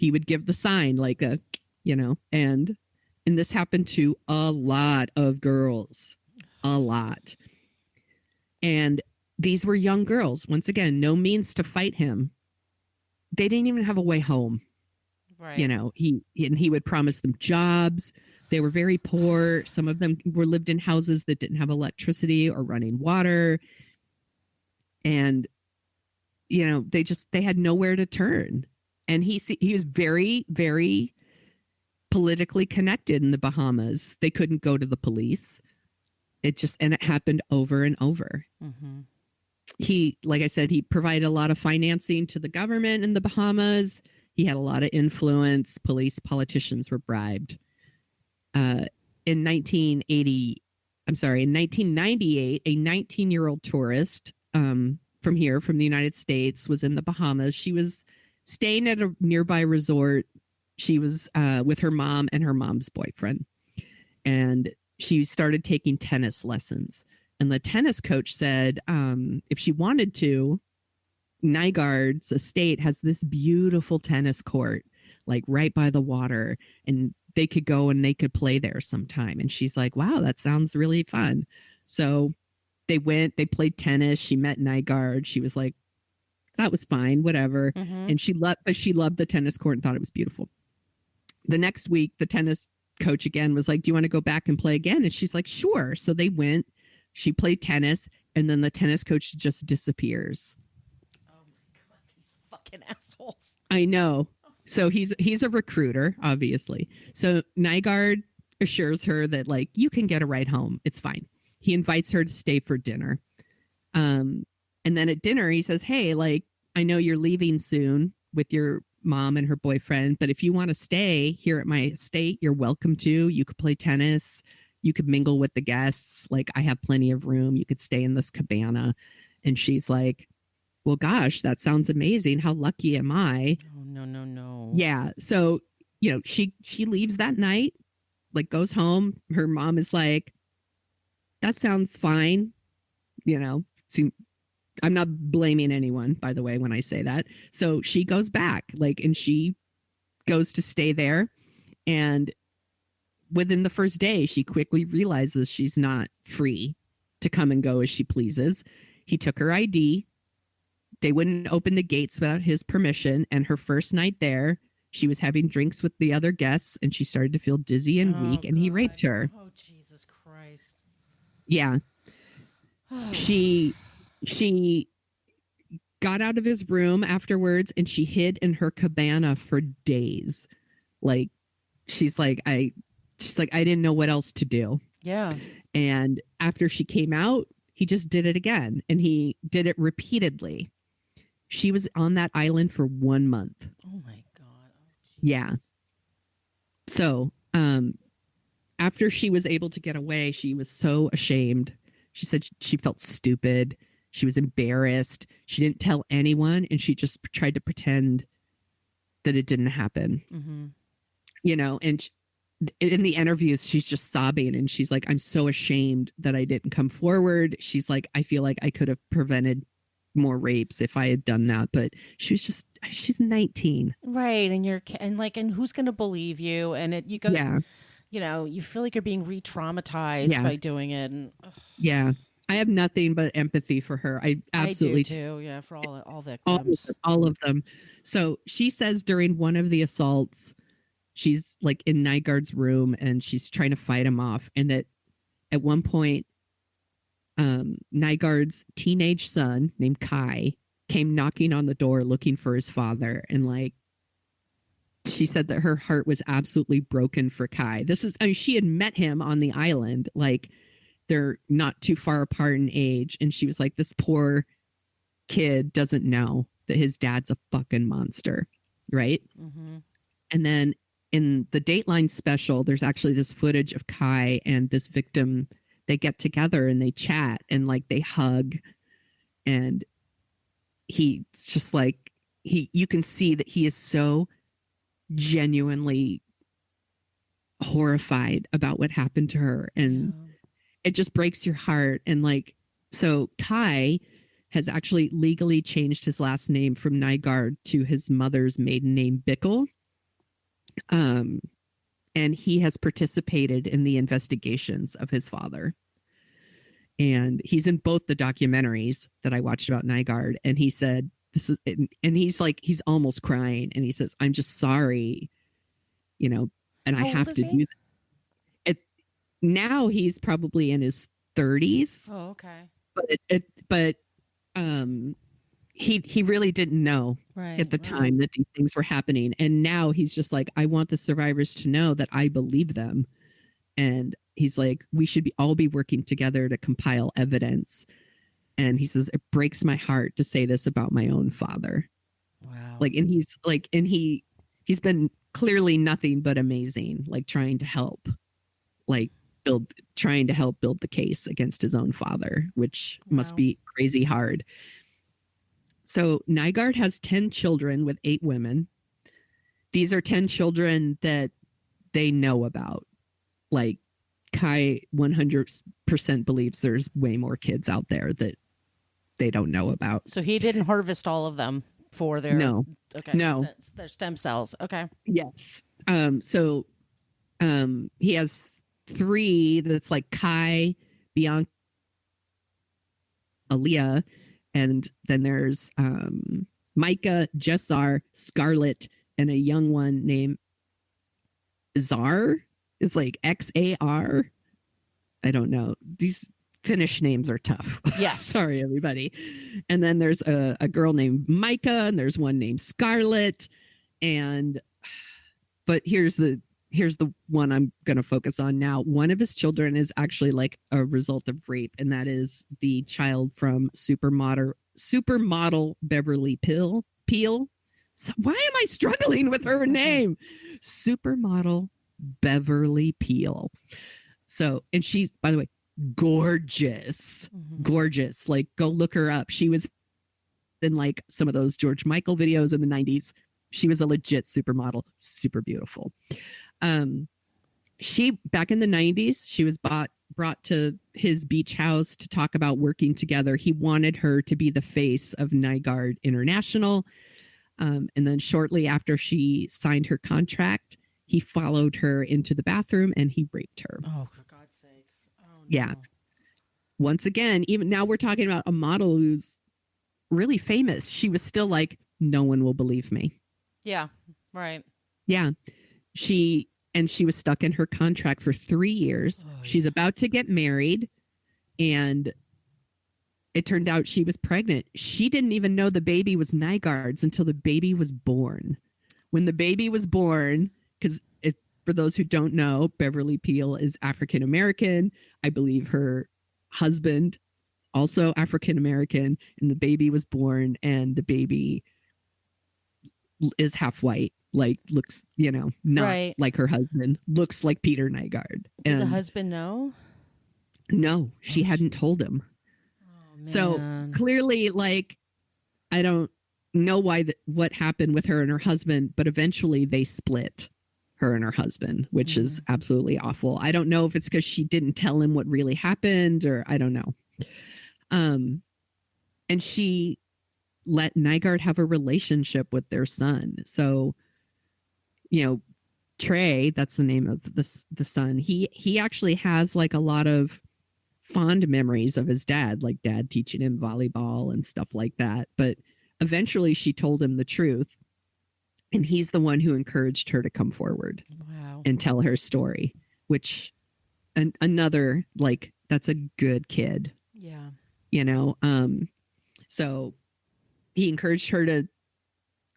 he would give the sign like a, and this happened to a lot of girls, a lot. And these were young girls. Once again, no means to fight him. They didn't even have a way home. Right. He would promise them jobs. They were very poor. Some of them lived in houses that didn't have electricity or running water. And, they had nowhere to turn. And he was very, very politically connected in the Bahamas. They couldn't go to the police. And it happened over and over. Mm-hmm. He, like I said, he provided a lot of financing to the government in the Bahamas. He had a lot of influence. Politicians were bribed. In 1998, a 19-year-old tourist from the United States, was in the Bahamas. She was staying at a nearby resort. She was with her mom and her mom's boyfriend. And she started taking tennis lessons. And the tennis coach said if she wanted to, Nygard's estate has this beautiful tennis court, like right by the water, and they could go and they could play there sometime. And she's like, wow, that sounds really fun. So they played tennis. She met Nygard. She was like, that was fine, whatever. Mm-hmm. And she loved the tennis court and thought it was beautiful. The next week, the tennis coach again was like, do you want to go back and play again? And she's like, sure. So they went, she played tennis, and then the tennis coach just disappears. Oh my God, these fucking assholes. I know. So he's a recruiter, obviously. So Nygard assures her that, like, you can get a ride home. It's fine. He invites her to stay for dinner. And then at dinner, he says, hey, like, I know you're leaving soon with your mom and her boyfriend, but if you want to stay here at my estate, you're welcome to. You could play tennis. You could mingle with the guests. Like, I have plenty of room. You could stay in this cabana. And she's like, well, gosh, that sounds amazing. How lucky am I? Oh, no. Yeah. So, she leaves that night, like, goes home. Her mom is like, that sounds fine. I'm not blaming anyone, by the way, when I say that. So she goes back, and she goes to stay there. And within the first day, she quickly realizes she's not free to come and go as she pleases. He took her ID. They wouldn't open the gates without his permission. And her first night there, she was having drinks with the other guests, and she started to feel dizzy and weak, and he raped her. Oh, Jesus Christ. Yeah. She got out of his room afterwards, and she hid in her cabana for days. Like, she's like, I didn't know what else to do. Yeah. And after she came out, he just did it again, and he did it repeatedly. She was on that island for 1 month. Oh my God. Oh, yeah. So, after she was able to get away, she was so ashamed. She said she felt stupid. She was embarrassed. She didn't tell anyone, and she just tried to pretend that it didn't happen. Mm-hmm. And in the interviews, she's just sobbing, and she's like, I'm so ashamed that I didn't come forward. She's like, I feel like I could have prevented more rapes if I had done that. But she's 19. Right. And who's going to believe you? And you go, yeah. You feel like you're being re-traumatized by doing it. And, yeah. I have nothing but empathy for her. I absolutely do too. Yeah, for all victims, all of them. So she says during one of the assaults, she's like in Nygard's room and she's trying to fight him off, and that at one point, Nygard's teenage son named Kai came knocking on the door looking for his father, and like she said that her heart was absolutely broken for Kai. She had met him on the island, like. They're not too far apart in age. And she was like, this poor kid doesn't know that his dad's a fucking monster. Right. Mm-hmm. And then in the Dateline special, there's actually this footage of Kai and this victim. They get together and they chat and like they hug. And he's just like, you can see that he is so genuinely horrified about what happened to her. And it just breaks your heart. And like, so Kai has actually legally changed his last name from Nygard to his mother's maiden name, Bickle. Um, and he has participated in the investigations of his father. And he's in both the documentaries that I watched about Nygard. And he said, this is, and he's like, he's almost crying. And he says, I'm just sorry, and I have to do that. Now he's probably in his 30s. Oh, okay. But he really didn't know at the time that these things were happening. And now he's just like, I want the survivors to know that I believe them. And he's like, we should all be working together to compile evidence. And he says, it breaks my heart to say this about my own father. Wow. He's been clearly nothing but amazing, like trying to help build the case against his own father, which must be crazy hard. So Nygard has 10 children with 8 women. These are 10 children that they know about. Like, Kai 100% believes there's way more kids out there that they don't know about. So he didn't harvest all of them for their their stem cells. Okay. Yes. So he has 3 that's like Kai, Bianca, Aaliyah, and then there's Micah, Jessar, Scarlett, and a young one named Zar. Is like XAR. I don't know. These Finnish names are tough. Yes. Sorry, everybody. And then there's a girl named Micah, and there's one named Scarlett. But here's the one I'm going to focus on now. One of his children is actually like a result of rape, and that is the child from supermodel Beverly Peel. So why am I struggling with her name? Supermodel Beverly Peel. So, and she's, by the way, gorgeous. Gorgeous. Like, go look her up. She was in like some of those George Michael videos in the 90s. She was a legit supermodel, super beautiful. She, back in the 90s, she was brought to his beach house to talk about working together. He wanted her to be the face of Nygard International. And then shortly after she signed her contract, he followed her into the bathroom and he raped her. Oh, for God's sakes. Oh, no. Yeah. Once again, even now we're talking about a model who's really famous. She was still like, no one will believe me. Yeah. Right. Yeah. She was stuck in her contract for 3 years. Oh, she's about to get married, and it turned out she was pregnant. She didn't even know the baby was Nygard's until the baby was born. When the baby was born, because for those who don't know, Beverly Peel is African American. I believe her husband also African American, and the baby was born, and the baby is half white, like looks, not like her husband, looks like Peter Nygard. Did the husband know? No, she hadn't told him. Oh, so clearly, like, I don't know what happened with her and her husband, but eventually they split, her and her husband, which is absolutely awful. I don't know if it's because she didn't tell him what really happened, or I don't know. And she let Nygard have a relationship with their son. So, Trey, that's the name of the son. He actually has like a lot of fond memories of his dad, like dad teaching him volleyball and stuff like that. But eventually she told him the truth, and he's the one who encouraged her to come forward and tell her story, which another, like, that's a good kid. Yeah. So he encouraged her to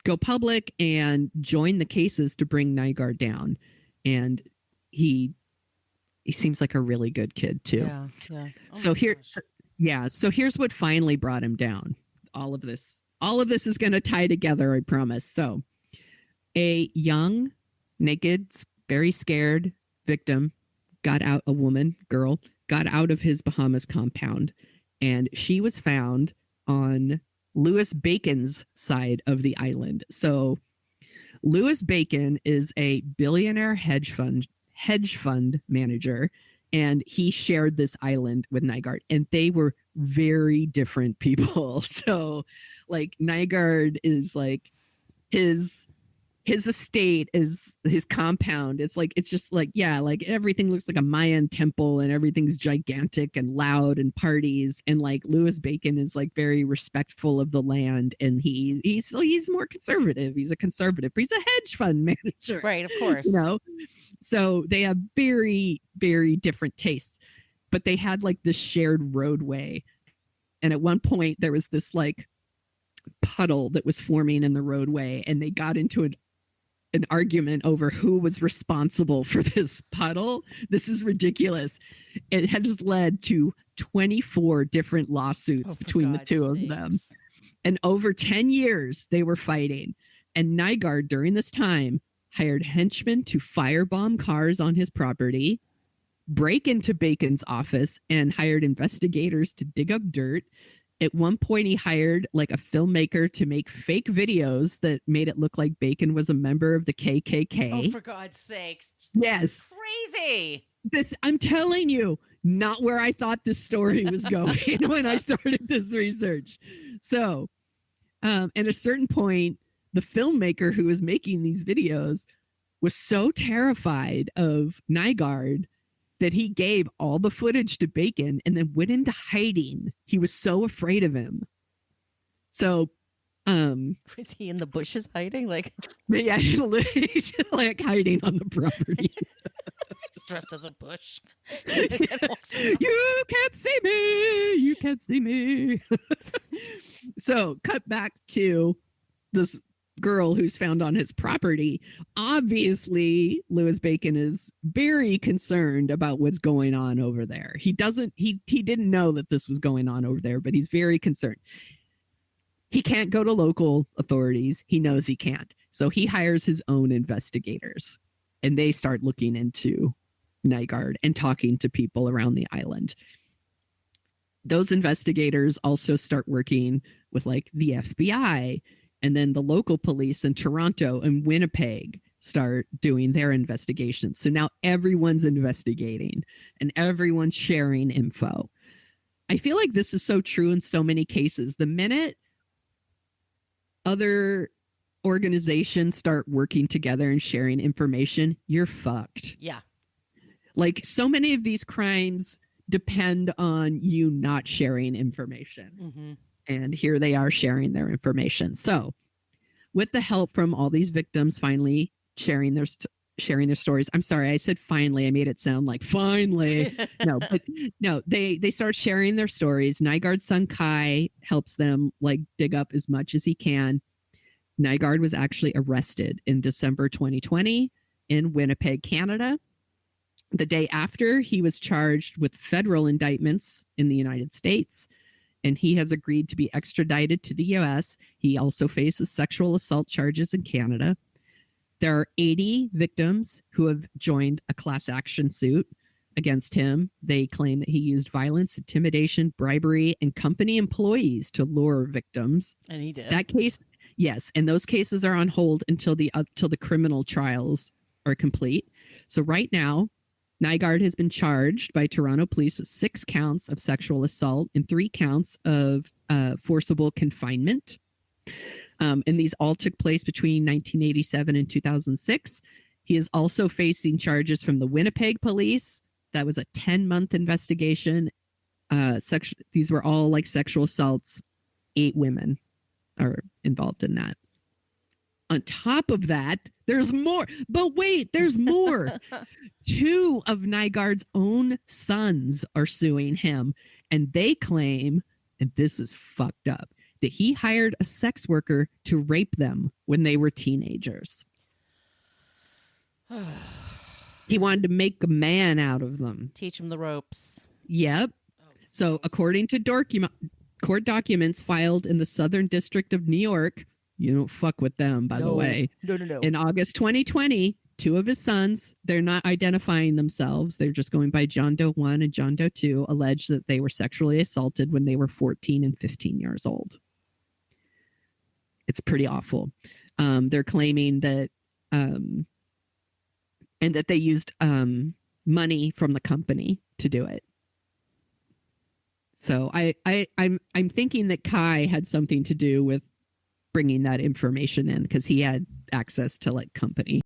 go public and join the cases to bring Nygard down. And he seems like a really good kid too. Yeah. So here's what finally brought him down. All of this is going to tie together, I promise. So a young, naked, very scared victim got out of his Bahamas compound, and she was found on Louis Bacon's side of the island. So Louis Bacon is a billionaire hedge fund manager, and he shared this island with Nygard, and they were very different people. So like Nygard is like his his estate is his compound. It's just like, yeah, like everything looks like a Mayan temple and everything's gigantic and loud and parties. And like Louis Bacon is like very respectful of the land. And he's more conservative. He's a conservative, but he's a hedge fund manager. Right. Of course. So they have very, very different tastes, but they had like this shared roadway. And at one point there was this like puddle that was forming in the roadway, and they got into an argument over who was responsible for this puddle. This is ridiculous. It had just led to 24 different lawsuits between the two of them. And over 10 years, they were fighting. And Nygard, during this time, hired henchmen to firebomb cars on his property, break into Bacon's office, and hired investigators to dig up dirt. At one point, he hired like a filmmaker to make fake videos that made it look like Bacon was a member of the KKK. Oh, for God's sakes. Yes. Crazy. I'm telling you, not where I thought this story was going when I started this research. So at a certain point, the filmmaker who was making these videos was so terrified of Nygard that he gave all the footage to Bacon and then went into hiding. He was so afraid of him. So, was he in the bushes hiding? Like, yeah, he's like hiding on the property. He's dressed as a bush. You can't see me. You can't see me. So, cut back to this girl who's found on his property. Obviously, Louis Bacon is very concerned about what's going on over there. He didn't know that this was going on over there, but he's very concerned. He can't go to local authorities. He knows he can't. So he hires his own investigators, and they start looking into Nygard and talking to people around the island. Those investigators also start working with like the FBI, and then the local police in Toronto and Winnipeg start doing their investigations. So now everyone's investigating and everyone's sharing info. I feel like this is so true in so many cases. The minute other organizations start working together and sharing information, you're fucked. Yeah. Like so many of these crimes depend on you not sharing information. Mm-hmm. And here they are sharing their information. So with the help from all these victims finally sharing their stories. I'm sorry, I said finally. I made it sound like finally. No, they start sharing their stories. Nygard's son Kai helps them like dig up as much as he can. Nygard was actually arrested in December 2020 in Winnipeg, Canada. The day after, he was charged with federal indictments in the United States, and he has agreed to be extradited to the U.S. He also faces sexual assault charges in Canada. There are 80 victims who have joined a class action suit against him. They claim that he used violence, intimidation, bribery, and company employees to lure victims. And he did. That case, yes, and those cases are on hold until the criminal trials are complete. So right now, Nygard has been charged by Toronto police with 6 counts of sexual assault and 3 counts of forcible confinement. And these all took place between 1987 and 2006. He is also facing charges from the Winnipeg police. That was a 10-month investigation. These were all like sexual assaults. 8 women are involved in that. On top of that, there's more. But wait, there's more. 2 of Nygard's own sons are suing him, and they claim, and this is fucked up, that he hired a sex worker to rape them when they were teenagers. He wanted to make a man out of them. Teach him the ropes. Yep. So according to court documents filed in the Southern District of New York, you don't fuck with them, by the way. No. In August 2020, 2 of his sons, they're not identifying themselves. They're just going by John Doe 1 and John Doe 2, alleged that they were sexually assaulted when they were 14 and 15 years old. It's pretty awful. They're claiming that, and that they used money from the company to do it. So I'm thinking that Kai had something to do with bringing that information in because he had access to like company.